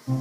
Give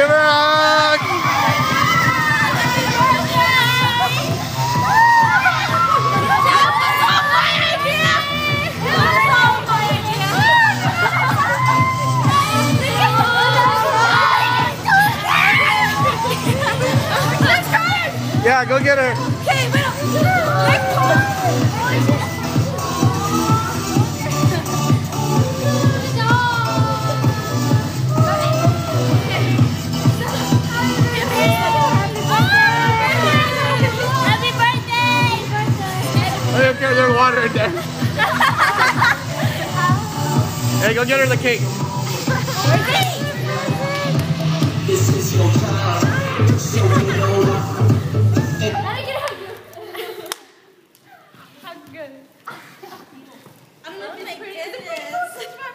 her a hug! Yeah, go get her. Okay, wait. Okay, there's water in there. Hey, go get her the cake. This is your time, so we know.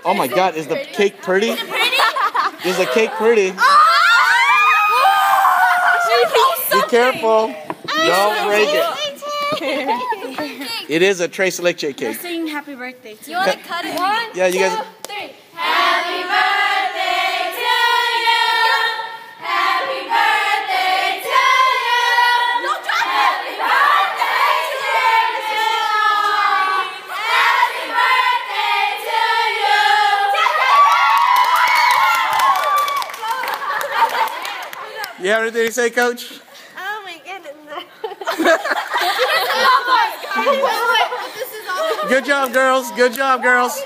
Oh my God, is the cake pretty? Is the cake pretty? Be careful. Don't break it. It is a Tres Leche cake. Sing happy birthday. You want to cut it? 1, Yeah, you guys. 2, 3. Happy birthday to you. Happy birthday to you. Don't drop it. Happy birthday to you. Happy birthday to you. You have anything to say, Coach? Oh my goodness. Good job, girls. Good job, girls.